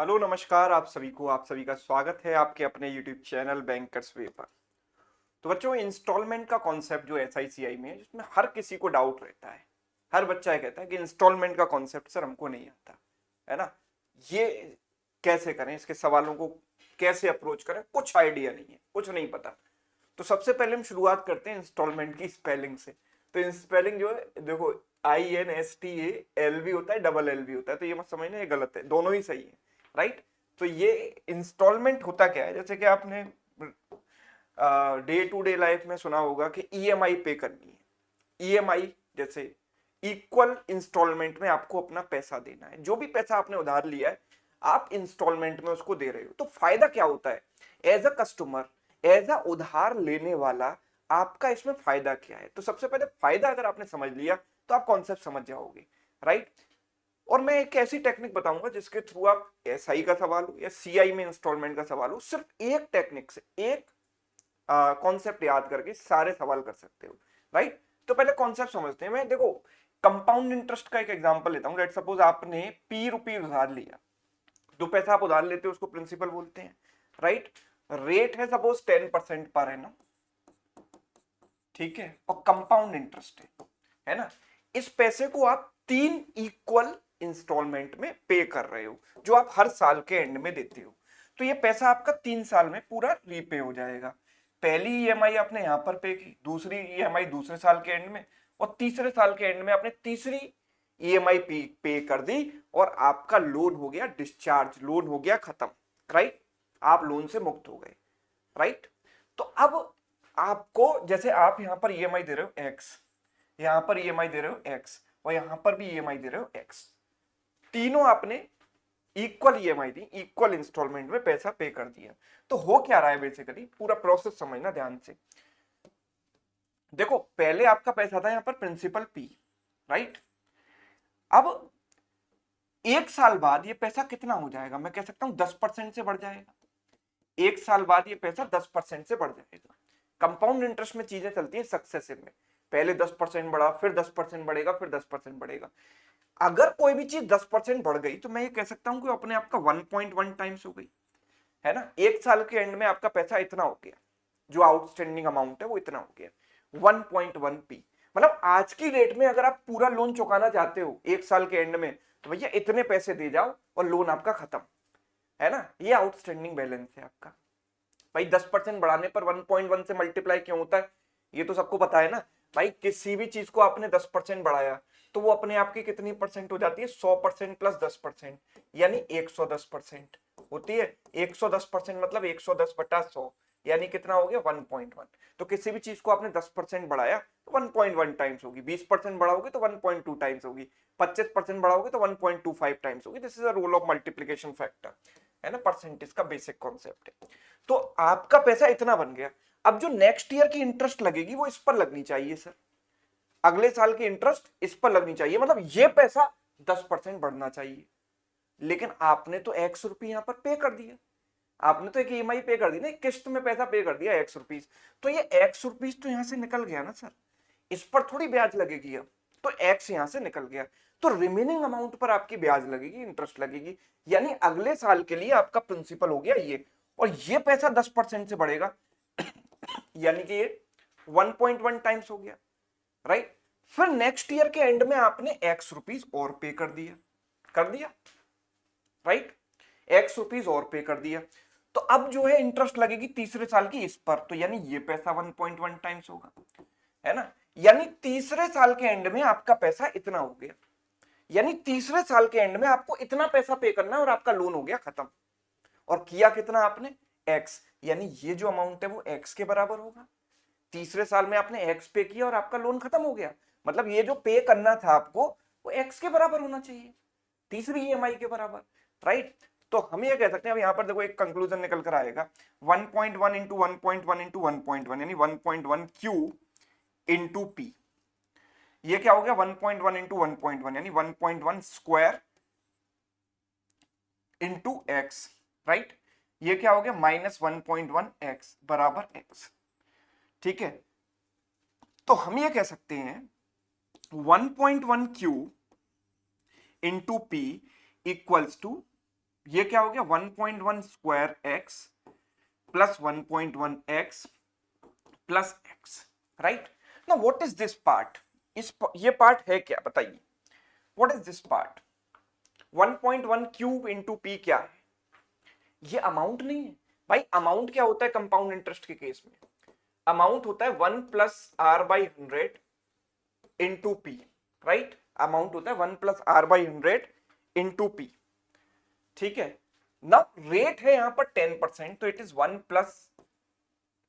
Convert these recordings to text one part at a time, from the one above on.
Hello नमस्कार आप सभी को। आप सभी का स्वागत है आपके अपने यूट्यूब चैनल बैंकर्स वे पर। तो बच्चों, इंस्टॉलमेंट का कॉन्सेप्ट जो एसआईसीआई में है, जिसमें हर किसी को डाउट रहता है। हर बच्चा ये कहता है कि इंस्टॉलमेंट का कॉन्सेप्ट सर हमको नहीं आता है ना। ये कैसे करें, इसके सवालों को कैसे अप्रोच करें, कुछ आइडिया नहीं है, कुछ नहीं पता। तो सबसे पहले हम शुरुआत करते हैं इंस्टॉलमेंट की स्पेलिंग से। तो स्पेलिंग जो है देखो, INSTAL भी होता है, डबल एल भी होता है, तो ये मत समझना ये गलत है, दोनों ही सही है। राइट। तो ये इंस्टॉलमेंट होता क्या है, जैसे कि आपने डे टू डे लाइफ में सुना होगा कि ईएमआई पे करनी है। ईएमआई जैसे इक्वल इंस्टॉलमेंट में आपको अपना पैसा देना है। जो भी पैसा आपने उधार लिया है आप इंस्टॉलमेंट में उसको दे रहे हो। तो फायदा क्या होता है as a customer, as a उधार लेने वाला, आपका इसमें फायदा क्या है। तो सबसे पहले फायदा अगर आपने समझ लिया तो आप कॉन्सेप्ट समझ जाओगे। राइट। और मैं एक ऐसी टेक्निक बताऊंगा जिसके थ्रू आप एसआई का सवाल हो या सीआई में इंस्टॉलमेंट का सवाल हो, सिर्फ एक टेक्निक से, एक कॉन्सेप्ट याद करके सारे सवाल कर सकते हो। राइट। तो पहले कॉन्सेप्ट समझते हैं। मैं देखो कंपाउंड इंटरेस्ट का एक एग्जांपल लेता हूं। लेट सपोज आपने P उधार लिया। जो पैसा आप उधार लेते हो उसको प्रिंसिपल बोलते हैं। राइट। रेट है सपोज 10% पर एनम। ठीक है। और कंपाउंड इंटरेस्ट है ना। इस पैसे को आप 3 इक्वल इंस्टॉलमेंट में पे कर रहे हो, जो आप हर साल के एंड में देते हो। तो ये पैसा आपका 3 साल में पूरा रीपे हो जाएगा। पहली ईएमआई आपने यहां पर पे की, दूसरी ईएमआई दूसरे साल के एंड में, और तीसरे साल के एंड में आपने तीसरी ईएमआई पे कर दी, और आपका लोन हो गया डिस्चार्ज, लोन हो गया खत्म। राइट। आप लोन से मुक्त हो गए। राइट। तो अब आपको, जैसे आप यहां पर ईएमआई दे रहे हो एक्स, यहां पर ईएमआई दे रहे हो एक्स, और यहां पर भी ईएमआई दे रहे हो एक्स, तीनों आपने इक्वल ईएमआई दी, इक्वल इंस्टॉलमेंट में पैसा पे कर दिया। तो हो क्या रहा है बेसिकली, पूरा प्रोसेस समझना ध्यान से। देखो पहले आपका पैसा था यहां पर प्रिंसिपल P। राइट। अब 1 साल बाद ये पैसा कितना हो जाएगा, मैं कह सकता हूं 10% से बढ़ जाएगा। 1 साल बाद ये पैसा 10% से बढ़ जाएगा। कंपाउंड इंटरेस्ट में चीजें चलती हैं सक्सेसिव में। पहले 10% बढ़ा, फिर 10% बढ़ेगा, फिर 10% बढ़ेगा। अगर कोई भी चीज 10% बढ़ गई तो मैं ये कह सकता हूं कि अपने आप का 1.1 टाइम्स हो गई, है ना। 1 साल के एंड में आपका पैसा इतना हो गया, जो आउटस्टैंडिंग अमाउंट है वो इतना हो गया, 1.1 P। मतलब आज की डेट में अगर आप पूरा लोन चुकाना चाहते हो 1 साल के एंड में, तो भैया इतने पैसे दे जाओ और लोन आपका खत्म, है ना। ये आउटस्टैंडिंग बैलेंस है आपका। भाई 10% बढ़ाने पर 1.1 से मल्टीप्लाई क्यों होता है, ये तो सबको पता है ना। भाई किसी भी चीज को आपने 10% बढ़ाया तो वो अपने आप की कितनी परसेंट हो जाती है, 100% प्लस 10%, यानी 110% होती है। 110% मतलब 110/100, यानी कितना हो गया 1.1। तो किसी भी चीज को आपने 10% बढ़ाया तो 1.1 टाइम्स होगी, 20% बढ़ाओगे तो 1.2 टाइम्स होगी, 25% बढ़ाओगे तो 1.25 टाइम्स होगी। This is a rule of multiplication factor, है ना। परसेंटेज का बेसिक कॉन्सेप्ट है। तो आपका पैसा इतना बन गया। अब जो नेक्स्ट ईयर की इंटरेस्ट लगेगी वो इस पर लगनी चाहिए सर, अगले साल की इंटरेस्ट इस पर लगनी चाहिए, मतलब ये पैसा 10% बढ़ना चाहिए। लेकिन आपने तो ₹100 यहां पर पे कर दिया, आपने तो एक ईएमआई पे कर दी ना, एक किस्त में पैसा पे कर दिया ₹100। तो ये ₹100 तो यहां से निकल गया ना सर, इस पर थोड़ी ब्याज लगेगी अब। तो एक्स यहां से निकल गया, तो रिमेनिंग अमाउंट पर आपकी ब्याज लगेगी, इंटरेस्ट लगेगी। यानी अगले साल के लिए आपका प्रिंसिपल हो गया ये, और ये पैसा 10% से बढ़ेगा, यानी कि ये 1.1 टाइम्स हो गया। राइट। फिर नेक्स्ट ईयर के एंड में आपने ₹X और पे कर दिया, कर दिया। राइट। ₹X और पे कर दिया। तो अब जो है इंटरेस्ट लगेगी तीसरे साल की इस पर, तो यानी ये पैसा 1.1 टाइम्स होगा, है ना। यानी तीसरे साल के एंड में आपका पैसा इतना हो गया, यानी तीसरे साल के एंड में आपको इतना पैसा पे करना है और आपका लोन हो गया खत्म। और किया कितना आपने, एक्स, यानी ये जो अमाउंट है वो एक्स के बराबर होगा। तीसरे साल में आपने एक्स पे किया और आपका लोन खत्म हो गया, मतलब ये जो पे करना था आपको वो एक्स के बराबर होना चाहिए, तीसरी ईएमआई के बराबर। राइट। तो हम ये कह सकते हैं, अब यहां पर देखो एक कंक्लूजन निकल कर आएगा, 1.1 इंटू 1.1 इंटू 1.1 यानी 1.1 क्यू इंटू पी। ये क्या हो गया 1.1 इंटू 1.1 यानी 1.1 स्क्वायर इंटू एक्स। राइट। ये क्या हो गया -1.1 एक्स बराबर एक्स। ठीक है। तो हम ये कह सकते हैं 1.1 cube into P equals to ये क्या हो गया 1.1 square x plus 1.1 x plus x, right. Now what is this part, ये पार्ट है क्या बताइए, what is this part, 1.1 cube into P क्या है, ये अमाउंट नहीं है भाई। अमाउंट क्या होता है कंपाउंड इंटरेस्ट के केस में, अमाउंट होता है 1 plus R by 100 into P, right. Amount होता है 1 plus R by 100 into P, ठीक है ना। रेट है यहां पर 10%, तो it is 1 plus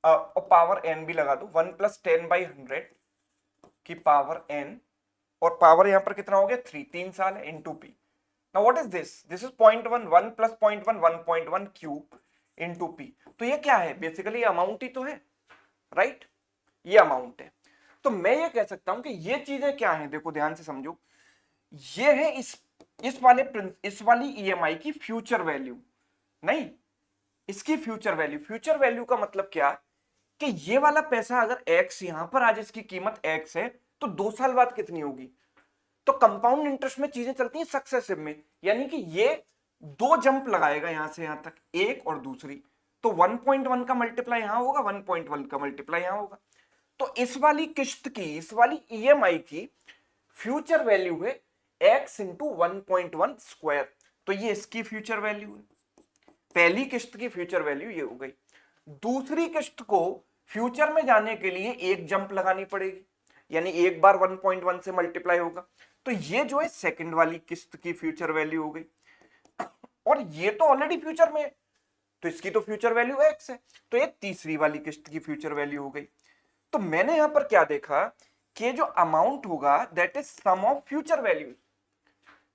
power N भी लगा दो, 1 प्लस 10 बाई 100 की पावर एन, और पावर यहां पर कितना हो गया 3, 3 साल है into P. Now what is this, this is 0.1, 1 plus 0.1 1.1 cube into P. तो ये क्या है, बेसिकली अमाउंट ही तो है, राइट, ये अमाउंट है। तो मैं ये कह सकता हूं कि ये चीजें क्या हैं, देखो ध्यान से समझो, ये है इस वाली ईएमआई की फ्यूचर वैल्यू, नहीं इसकी फ्यूचर वैल्यू। फ्यूचर वैल्यू का मतलब क्या कि ये वाला पैसा अगर एक्स यहां पर आज इसकी कीमत एक्स है, तो 2 साल बाद कितनी होगी। तो कंपाउंड इंटरेस्ट में चीजें चलती हैं सक्सेसिव में, यानी कि ये 2 जंप लगाएगा यहां से यहां तक, एक और दूसरी। तो 1.1 का मल्टीप्लाई यहां होगा, 1.1 का मल्टीप्लाई यहां होगा। तो इस वाली किस्त की, इस वाली ईएमआई की फ्यूचर वैल्यू है x इंटू 1.1 स्क्वायर। तो ये इसकी फ्यूचर वैल्यू है, पहली किस्त की फ्यूचर वैल्यू ये हो गई। दूसरी किस्त को फ्यूचर में जाने के लिए एक जंप लगानी पड़ेगी, यानी एक बार 1.1 से मल्टीप्लाई होगा। तो ये जो है सेकंड वाली किस्त की फ्यूचर वैल्यू हो गई, और ये तो ऑलरेडी फ्यूचर में है, तो इसकी तो फ्यूचर वैल्यू x है, तो एक तीसरी वाली किस्त की फ्यूचर वैल्यू हो गई। तो मैंने यहां पर क्या देखा कि जो अमाउंट होगा that is sum of future values,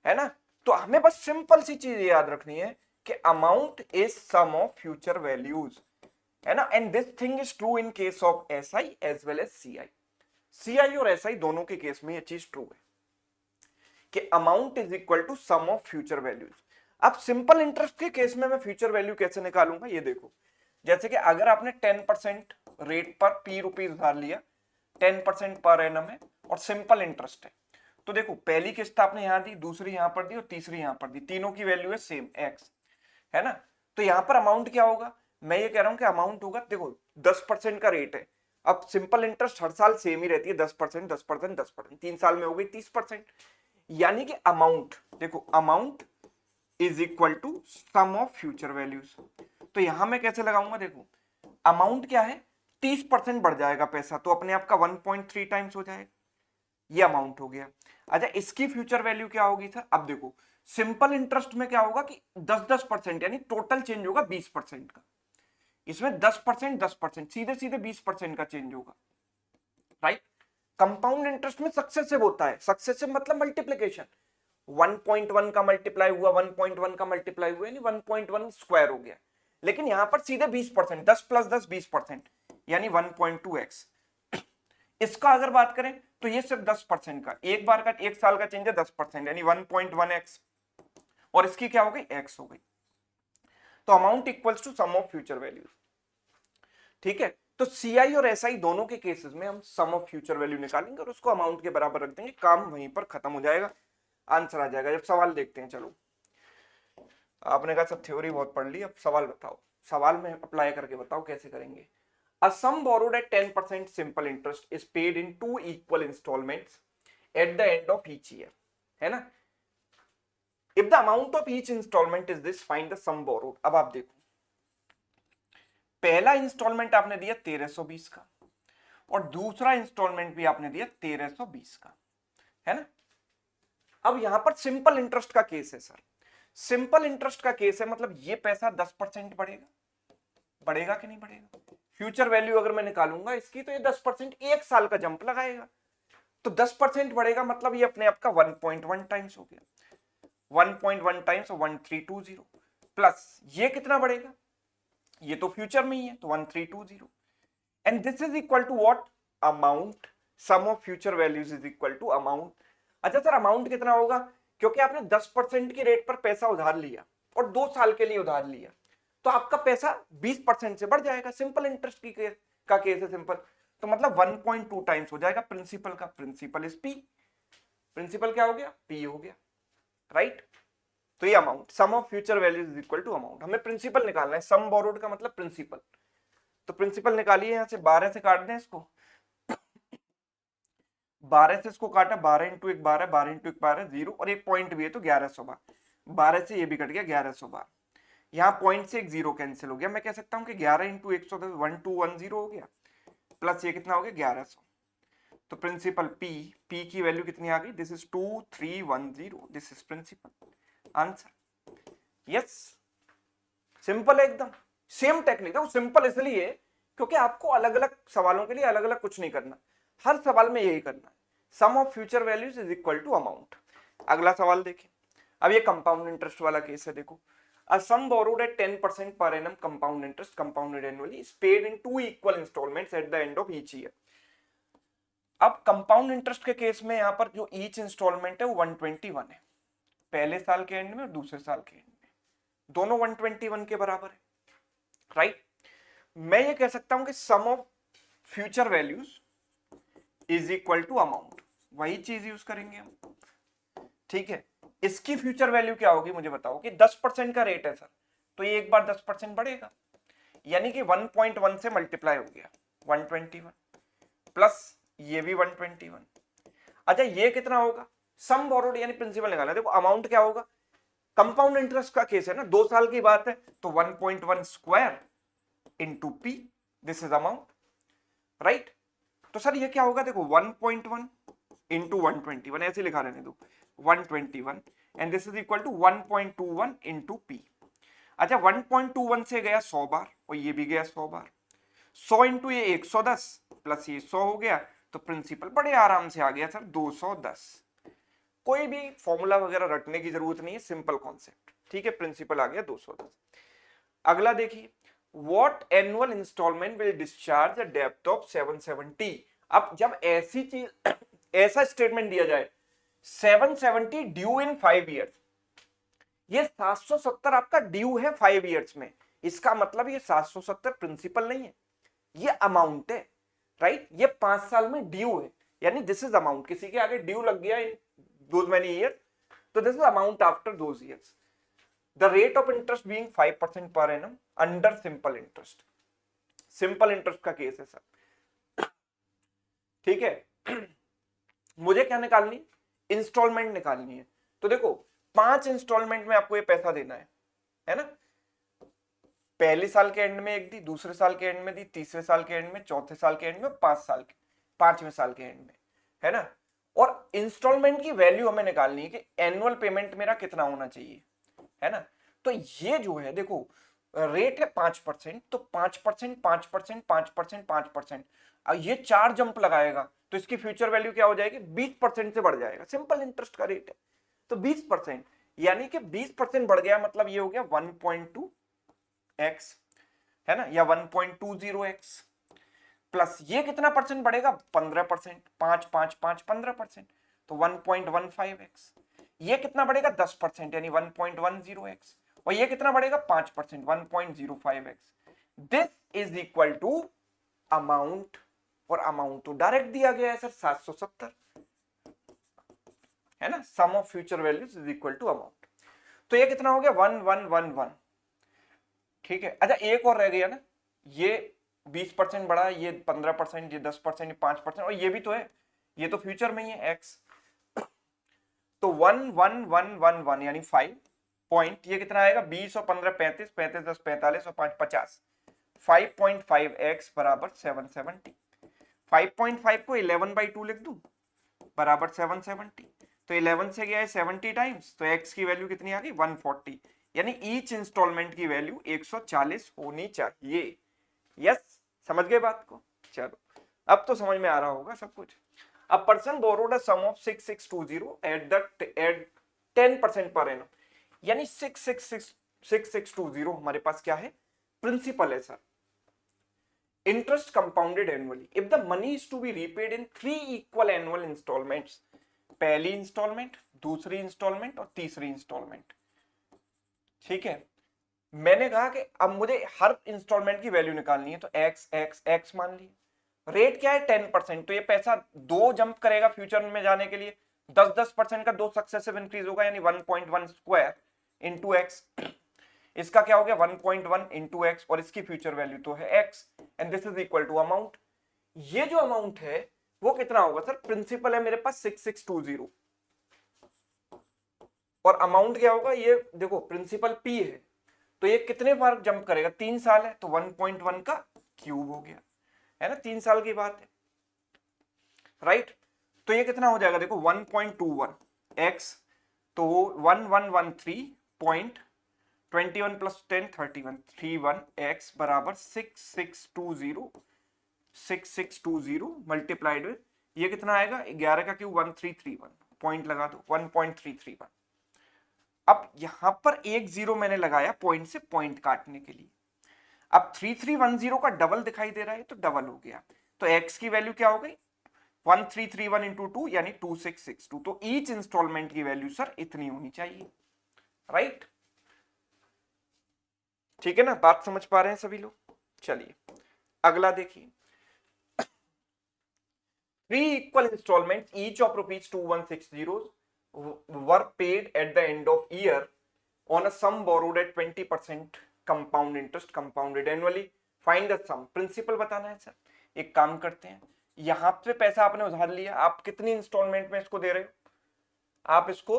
है ना। तो हमें बस सिंपल सी चीज याद रखनी है कि amount is sum of future values, है ना। And this thing is true in case of SI as well as CI. CI और एसआई दोनों के केस में ये चीज ट्रू है कि amount is equal to sum of future values. अब सिंपल इंटरेस्ट के केस में मैं फ्यूचर वैल्यू कैसे निकालूंगा, ये देखो। जैसे कि अगर आपने 10% रेट पर पी रुपीज उधार लिया, 10% पर एनम है और सिंपल इंटरेस्ट है, तो देखो पहली किस्त आपने यहां दी, दूसरी यहां पर दी और तीसरी यहां पर दी, तीनों की वैल्यू है सेम एक्स, है ना। तो यहां पर अमाउंट क्या होगा, मैं ये कह रहा हूं कि अमाउंट होगा, देखो 10% का रेट है। अब सिंपल इंटरेस्ट हर साल सेम ही रहती है, 10%, 10%, 10%, 3 साल में हो गई 30%। यानी कि अमाउंट, देखो amount is equal to sum of future values. तो यहां मैं कैसे लगाऊंगा, देखो अमाउंट क्या है, 30% बढ़ जाएगा पैसा, तो अपने आप का 1.3 टाइम्स हो जाएगा, ये अमाउंट हो गया। अच्छा इसकी फ्यूचर वैल्यू क्या होगी सर, अब देखो सिंपल इंटरेस्ट में क्या होगा कि 10-10%, यानी टोटल चेंज होगा 20% का, इसमें 10%, 10%, सीधे सीधे 20% का चेंज होगा, राइट। कंपाउंड इंटरेस्ट में सक्सेसिव होता है, सक्सेसिव मतलब मल्टीप्लीकेशन, 1.1 का मल्टीप्लाई हुआ, 1.1 का मल्टीप्लाई हुआ, यानी 1.1 स्क्वायर हो गया। लेकिन यहां पर सीधे 20%, 10 प्लस 10 20%, यानी 1.2x। इसका अगर बात करें तो ये सिर्फ 10% का, एक बार का, एक साल का चेंज है 10%, यानी 1.1x, और इसकी क्या हो गई x हो गई। तो amount equals to sum of future values, ठीक है। तो सीआई और एसआई दोनों के केसेस में हम सम ऑफ फ्यूचर वैल्यू निकालेंगे और उसको अमाउंट के बराबर रख देंगे, काम वहीं पर खत्म हो जाएगा, आंसर आ जाएगा। जब सवाल देखते हैं, चलो आपने कहा सब थ्योरी बहुत पढ़ ली, अब सवाल बताओ, सवाल में अप्लाई करके बताओ कैसे करेंगे। A sum borrowed at 10% simple interest is paid in 2 equal installments at the end of each year, है ना। If the amount of each installment is this, find the sum borrowed। अब आप देखो पहला इंस्टॉलमेंट आपने दिया 1320 का, और दूसरा इंस्टॉलमेंट भी आपने दिया 1320 का, है ना। अब यहां पर सिंपल इंटरेस्ट का केस है सर, सिंपल इंटरेस्ट का केस है, मतलब ये पैसा 10% बढ़ेगा, बढ़ेगा कि नहीं बढ़ेगा। फ्यूचर वैल्यू अगर मैं निकालूंगा इसकी, तो ये 10% एक साल का जंप लगाएगा, तो 10% बढ़ेगा, मतलब ये अपने आप का 1.1 टाइम्स हो गया, 1.1 टाइम्स 1320, प्लस ये कितना बढ़ेगा, ये तो फ्यूचर में ही है, तो 1320, and this is equal to what, amount, sum of future values is equal to amount. अच्छा सर अमाउंट कितना होगा, क्योंकि आपने 10% की रेट पर पैसा उधार लिया और 2 साल के लिए उधार लिया, तो आपका पैसा 20% से बढ़ जाएगा, सिंपल इंटरेस्ट की का केस है सिंपल, तो मतलब 1.2 टाइम्स हो जाएगा प्रिंसिपल का, प्रिंसिपल इज पी, प्रिंसिपल क्या हो गया, पी हो गया, राइट। तो ये amount, sum of future values is equal to amount. हमें प्रिंसिपल निकालना है, सम बोरोड का मतलब प्रिंसिपल। तो प्रिंसिपल निकालिए, यहाँ से 12 से काट दें इसको, 12 से इसको काटा, 12 इंटू 1 12, 12 इंटू 1 12, 0 और एक पॉइंट भी है तो 1112, 12 से ये भी कट गया 1112। यहाँ पॉइंट से एक जीरो कैंसिल हो गया, मैं कह सकता हूँ कि 11 इंटू 110 1210 हो गया, प्लस ये कितना हो गया 1100। तो प्रिंसिपल P की वैल्यू कितनी आ गई, this is 2310, this is principal answer. Yes, simple है एकदम, सेम टेक्निक। देखो सिंपल इसलिए क्योंकि आपको अलग अलग सवालों के लिए अलग अलग कुछ नहीं करना, हर सवाल में यही करना है, sum of future values is equal to amount. अगला सवाल देखें, अब ये कंपाउंड इंटरेस्ट वाला केस है। देखो, a sum borrowed at 10% per annum compound interest compounded annually is paid in 2 equal installments at the end of each year। अब compound interest के केस में यहां पर जो ईच इंस्टॉलमेंट है वो 121 है, पहले साल के एंड में और दूसरे साल के एंड में, दोनों 121 के बराबर है, राइट। मैं ये कह सकता हूं कि sum of future values is equal to amount, वही चीज यूज करेंगे हम, ठीक है। इसकी फ्यूचर वैल्यू क्या होगी मुझे बताओ, कि 10% का रेट है सर, तो ये एक बार 10% बढ़ेगा, यानी कि 1.1 से मल्टीप्लाई हो गया 121, प्लस ये भी 121। अच्छा ये कितना होगा, सम बोरोड यानी प्रिंसिपल निकालना। देखो अमाउंट क्या होगा, कंपाउंड इंटरेस्ट का केस है ना, 2 साल की बात है, तो 1.1 square into P, this is amount, right. तो सर ये क्या होगा, देखो 1.1 इंटू 121, ऐसे लिखा रहने दो 121, and this is equal to 1.21 into P. अच्छा 1.21 से गया 100 बार और ये भी गया 100 बार, 100 इंटू ये 110 प्लस ये 100 हो गया, तो प्रिंसिपल बड़े आराम से आ गया सर 210। कोई भी फॉर्मूला वगैरह रटने की जरूरत नहीं है, सिंपल कॉन्सेप्ट, ठीक है। प्रिंसिपल आ गया 210। अगला देखिए, what annual instalment will discharge the डेब्ट ऑफ 770। अब जब ऐसी चीज ऐसा स्टेटमेंट दिया जाए 770 ड्यू इन 5 ईयर्स, ये 770 आपका ड्यू है 5 ईयर्स में, इसका मतलब ये 770 प्रिंसिपल नहीं है, ये अमाउंट है, राइट। ये 5 साल में ड्यू है, यानी दिस इज अमाउंट, किसी के आगे ड्यू लग गया इन दोज मेनी ईयर, तो this is amount after those years. The rate of interest being 5% per annum under simple interest, simple interest का केस है सर, ठीक है। मुझे क्या निकालनी, इंस्टॉलमेंट निकालनी है। तो देखो 5 इंस्टॉलमेंट में आपको ये पैसा देना है ना, पहले साल के एंड में एक दी, दूसरे साल के एंड में दी, तीसरे साल के एंड में, चौथे साल के एंड में, 5वें साल के एंड में, है ना। और इंस्टॉलमेंट की वैल्यू हमें निकालनी है कि एनुअल पेमेंट मेरा कितना होना चाहिए, है ना। तो ये जो है देखो रेट है 5%, तो 5%, 5%, 5%, 5%, ये 4 जंप लगाएगा तो इसकी फ्यूचर वैल्यू क्या हो जाएगी, 20% से बढ़ जाएगा, सिंपल इंटरेस्ट का रेट है तो 20%, यानी कि 20% बढ़ गया, मतलब ये हो गया 1.2x, है ना, या 1.20x, प्लस ये कितना परसेंट बढ़ेगा, 15%, 5 5 5 15%, तो 1.15x। ये कितना बढ़ेगा 10%, यानी 1.10x, और ये कितना बढ़ेगा 5%, 1.05x। This is equal to amount, और अमाउंट तो डायरेक्ट दिया गया है सर 770, है ना। Sum of future values is equal to amount, तो ये कितना हो गया 1111, ठीक है। अच्छा एक और रह गया ना, ये 20% बढ़ा, ये 15%, ये 10%, ये 5%, और ये भी तो है, ये तो फ्यूचर में ही है x, तो 11111 यानी 5 पॉइंट, ये कितना आएगा 20 और 15 35, 35 10 45 और 5 50, 5.5x बराबर 770। 5.5 को 11/2 लिख दूं बराबर 770, तो 11 से गया है 70 टाइम्स, तो x की वैल्यू कितनी आ गई 140, यानी ईच इंस्टॉलमेंट की वैल्यू 140 होनी चाहिए। यस, समझ गए बात को, चलो अब तो समझ में आ रहा होगा सब कुछ। A person borrowed a sum of 6620 at 10% per annum, यानी 6620 हमारे पास क्या है, प्रिंसिपल है sir. Interest compounded annually, if the money is to be repaid in 3 equal annual instalments, पहली इंस्टॉलमेंट, दूसरी इंस्टॉलमेंट और तीसरी इंस्टॉलमेंट, ठीक है। मैंने कहा कि अब मुझे हर इंस्टॉलमेंट की वैल्यू निकालनी है, तो x x x मान ली, रेट क्या है 10%, तो ये पैसा 2 जंप करेगा फ्यूचर में जाने के लिए, 10% का 2 सक्सेसिव इंक्रीज होगा, यानी 1.1 स्क्वायर इंटू एक्स, इसका क्या हो गया 1.1 इंटू एक्स, और इसकी फ्यूचर वैल्यू तो है x, and this is equal to amount. ये जो अमाउंट है वो कितना होगा सर, प्रिंसिपल है मेरे पास 6620, और अमाउंट क्या होगा, ये देखो प्रिंसिपल पी है, तो ये कितने बार जंप करेगा, 3 साल है तो 1.1 का क्यूब हो गया, है ना, 3 साल की बात है, राइट। तो ये कितना हो जाएगा, देखो 1.21 एक्स, तो 1113.21 प्लस 10 31 एक्स बराबर 6620 मल्टीप्लाइड विद ये कितना आएगा, 11 का क्यूब 1331, पॉइंट लगा दो 1.331। अब यहां पर एक जीरो मैंने लगाया पॉइंट से पॉइंट काटने के लिए, अब 3310 का डबल दिखाई दे रहा है तो डबल हो गया, तो x की वैल्यू क्या हो गई 1331 इंटू 2 यानी 2662, तो ईच इंस्टॉलमेंट की वैल्यू सर इतनी होनी चाहिए, राइट। ठीक है ना, बात समझ पा रहे हैं सभी लोग। चलिए अगला देखिए, 3 equal installments each of rupees 2160 were paid at the end of year on a sum borrowed at 20% compound interest compounded annually. Find the sum. Principal बताना है सर। एक काम करते हैं, यहां पे पैसा आपने उधार लिया, आप कितनी इंस्टॉलमेंट में इसको दे रहे हो, आप इसको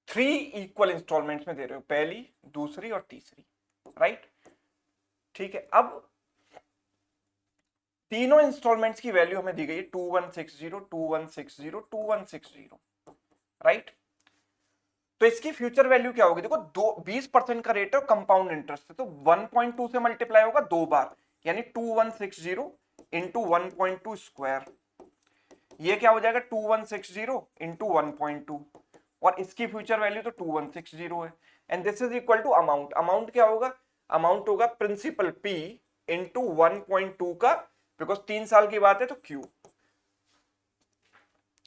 3 इक्वल इंस्टॉलमेंट्स में दे रहे हो, पहली दूसरी और तीसरी, राइट। ठीक है, अब तीनों इंस्टॉलमेंट्स की वैल्यू हमें दी गई है 2160 2160 2160, राइट। तो इसकी फ्यूचर वैल्यू क्या होगी, देखो 20% का रेट है और कंपाउंड इंटरेस्ट है, तो 1.2 से मल्टीप्लाई होगा 2 बार, यानी 2160 इंटू 1.2 स्क्वायर, ये क्या हो जाएगा 2160 इंटू 1.2, और इसकी फ्यूचर वैल्यू तो 2160 है, and this is equal to amount. Amount क्या होगा, अमाउंट होगा प्रिंसिपल P इंटू 1.2 का, बिकॉज 3 साल की बात है तो Q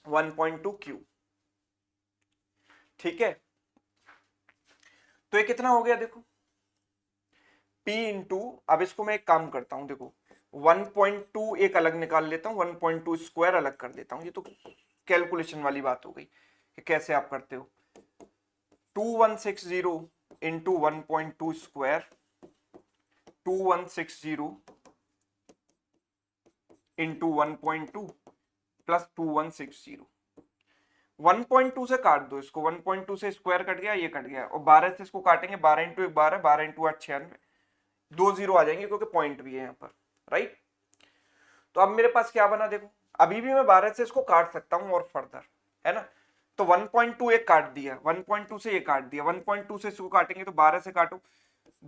1.2 Q, ठीक है। तो ये कितना हो गया देखो P इंटू, अब इसको मैं एक काम करता हूं, देखो 1.2 एक अलग निकाल लेता हूं, 1.2 स्क्वायर अलग कर देता हूं, ये तो कैलकुलेशन वाली बात हो गई कि कैसे आप करते हो। 2160 इंटू 1.2 स्क्वायर, 2160 इंटू 1.2 प्लस 2160, 1.2 से काट दो इसको, 1.2 से स्क्वायर कट गया, ये कट गया, और 12 से इसको काटेंगे, 12 इंटू 1 12, 12 इंटू 8 96, 2 जीरो आ जाएंगे क्योंकि पॉइंट भी है यहाँ पर, राइट। तो अब मेरे पास क्या बना देखो, अभी भी मैं 12 से इसको काट सकता हूँ और फर्दर, है ना। तो 1.2 एक काट दिया, 1.2 से ये काट दिया, 1.2 से इसको काटेंगे तो 12 से काटो,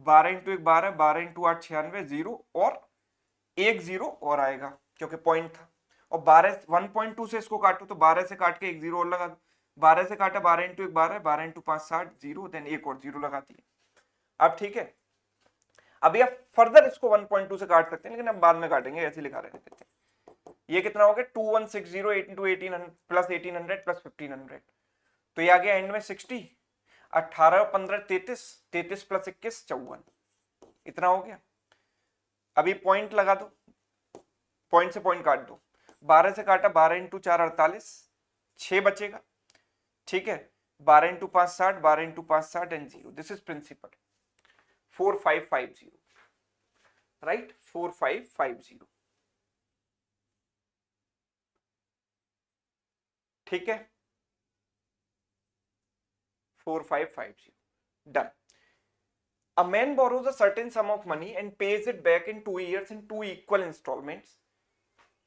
12 इंटू 1 12, 12 इंटू 8 96, जीरो, और एक जीरो और आएगा क्योंकि पॉइंट था, और 12 1.2 से इसको काटो तो 12 से काट के एक जीरो और लगा दो, 12 से काटा, 12 इंटू 1 12, 12 इंटू 5 60, जीरो, देन एक और जीरो लगा दिए। अब ठीक है, अभी आप फर्दर इसको 1.2 से काट सकते हैं, लेकिन अब बाद में काटेंगे, ऐसे लिखा रहने देते हैं। ये कितना हो गया 2160 इंटू 1800 प्लस 1800 प्लस 1500, तो ये आ गया एंड में 60, 18 15 33, 33 प्लस 21 54, इतना हो गया। अभी पॉइंट लगा दो, पॉइंट से पॉइंट काट दो, 12 से काटा, 12 इंटू 4 48, 6 बचेगा, ठीक है, 12 into 5 60, 12 into 5 60 and zero, this is principal 4550, right, 4550, ठीक है, 4550, done. A man borrows a certain sum of money and pays it back in 2 years in 2 equal installments.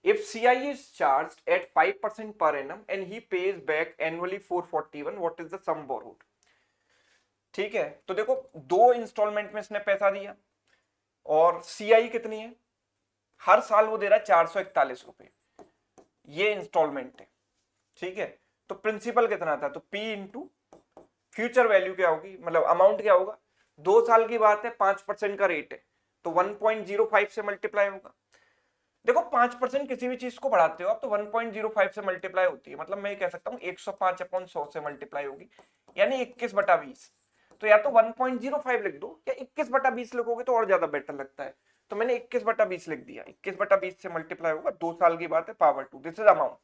If CI is charged at 5% per annum and he pays back annually 441, what is the sum borrowed? ठीक है, तो देखो 2 instalment में इसने पैसा दिया, और CI कितनी है, हर साल वो दे रहा है 441 रुपए, ये इंस्टॉलमेंट है, ठीक है। तो प्रिंसिपल कितना था, तो P इंटू फ्यूचर वैल्यू क्या होगी, मतलब अमाउंट क्या होगा, 2 साल की बात है, 5% का रेट है, तो 1.05 से मल्टीप्लाई होगा। देखो 5% किसी भी चीज को बढ़ाते हो आप तो 1.05 से मल्टीप्लाई होती है, मतलब मैं कह सकता हूँ 105/100 से मल्टीप्लाई होगी, यानी 21/20। तो या तो 1.05 लिख दो या 21/20 लिखोगे तो और ज्यादा बेटर लगता है, तो मैंने 21/20 लिख दिया, 21/20 से मल्टीप्लाई होगा, 2 साल की बात है, power 2, this is amount.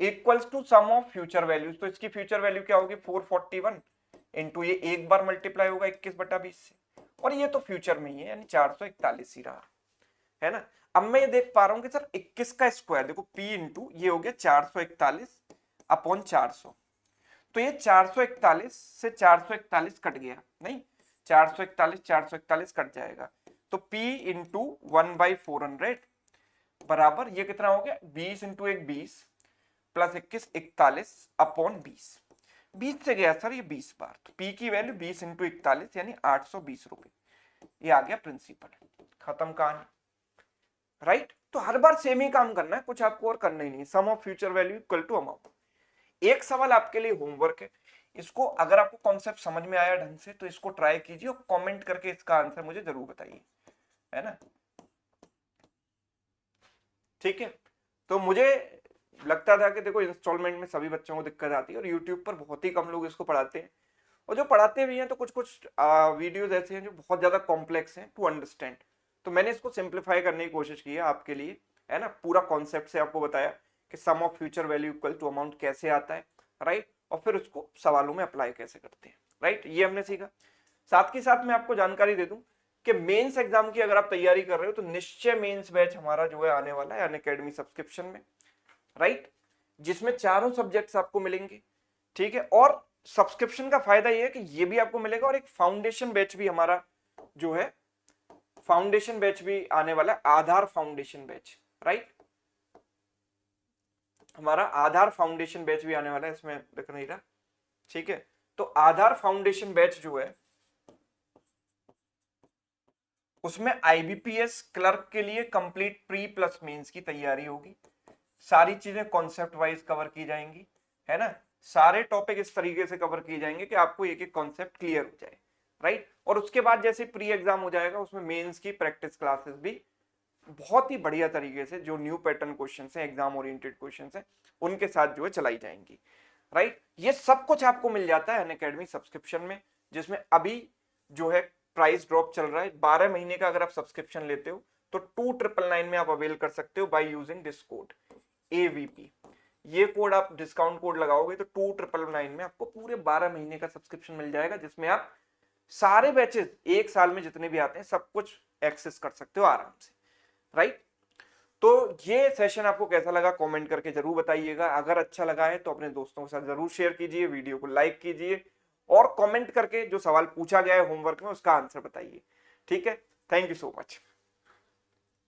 Equals to sum of future values. तो इसकी फ्यूचर वैल्यू क्या होगी 441 इंटू ये एक बार मल्टीप्लाई होगा 21/20 से, और ये तो फ्यूचर में ही है यानी 441 ही रहा, है ना। अब मैं ये देख पा रहा हूं कि सर 21 का स्क्वायर देखो p इंटू ये हो गया 441 अपॉन 400, तो ये 441 से 441 कट गया, नहीं 441 कट जाएगा, तो p इंटू 1/400 बराबर ये कितना हो गया 20 इंटू 1 20 प्लस 21 41 अपॉन 20 से गया सर ये 20 बार, तो p की वैल्यू 20 इंटू 41 यानी 820 रुपए, ये आ गया प्रिंसिपल, खत्म कहानी, राइट। तो हर बार सेम ही काम करना है, कुछ आपको और करना ही नहीं। Sum of future value equal to amount. एक सवाल आपके लिए होमवर्क है, इसको अगर आपको कॉन्सेप्ट समझ में आया ढंग से तो इसको ट्राई कीजिए और कमेंट करके इसका आंसर मुझे जरूर बताइए, है ना, ठीक है। तो मुझे लगता था कि देखो इंस्टॉलमेंट में सभी बच्चों को दिक्कत आती है और यूट्यूब पर बहुत ही कम लोग इसको पढ़ाते हैं, और जो पढ़ाते भी हैं तो कुछ कुछ वीडियोज ऐसे हैं जो बहुत ज्यादा कॉम्प्लेक्स हैं टू अंडरस्टैंड, तो मैंने इसको सिंप्लीफाई करने की कोशिश की है आपके लिए, है ना। पूरा कॉन्सेप्ट से आपको बताया कि sum of future value equal to amount कैसे आता है, राइट, और फिर उसको सवालों में अप्लाई कैसे करते हैं, राइट, ये हमने सीखा। साथ के साथ मैं आपको जानकारी दे दूं कि मेंस एग्जाम की अगर आप तैयारी कर रहे हो तो निश्चय मेंस बैच हमारा जो है आने वाला है अनअकैडमी सब्सक्रिप्शन में, राइट, जिसमें चारों सब्जेक्ट्स आपको मिलेंगे, ठीक है। और सब्सक्रिप्शन का फायदा ये है कि ये भी आपको मिलेगा और एक फाउंडेशन बैच भी हमारा जो है फाउंडेशन बैच भी आने वाला है, आधार फाउंडेशन बैच, राइट, हमारा आधार फाउंडेशन बैच भी आने वाला है, इसमें दिख नहीं रहा, ठीक है। तो आधार फाउंडेशन बैच जो है उसमें आईबीपीएस क्लर्क के लिए कंप्लीट प्री प्लस मेंस की तैयारी होगी, सारी चीजें कॉन्सेप्ट वाइज कवर की जाएंगी, है ना, सारे टॉपिक इस तरीके से कवर किए जाएंगे कि आपको एक एक कॉन्सेप्ट क्लियर हो जाए, राइट। और उसके बाद जैसे प्री एग्जाम हो जाएगा उसमें मेंस की प्रैक्टिस क्लासेस भी बहुत ही बढ़िया तरीके से जो न्यू पैटर्न क्वेश्चन है एग्जाम ओरिएंटेड क्वेश्चन है उनके साथ जो है चलाई जाएंगी, राइट। ये सब कुछ आपको मिल जाता है अनअकैडमी सब्सक्रिप्शन में, जिसमें अभी जो है प्राइस ड्रॉप चल रहा है, 12 महीने का अगर आप सब्सक्रिप्शन लेते हो तो 2999 में आप अवेल कर सकते हो by using this code AVP। ये कोड आप डिस्काउंट कोड लगाओगे तो 2999 में आपको पूरे 12 महीने का सब्सक्रिप्शन मिल जाएगा, जिसमें आप सारे बैचेस एक साल में जितने भी आते हैं सब कुछ एक्सेस कर सकते हो आराम से, राइट। तो ये सेशन आपको कैसा लगा कमेंट करके जरूर बताइएगा, अगर अच्छा लगा है तो अपने दोस्तों के साथ जरूर शेयर कीजिए, वीडियो को लाइक कीजिए और कमेंट करके जो सवाल पूछा गया है होमवर्क में उसका आंसर बताइए, ठीक है। Thank you so much.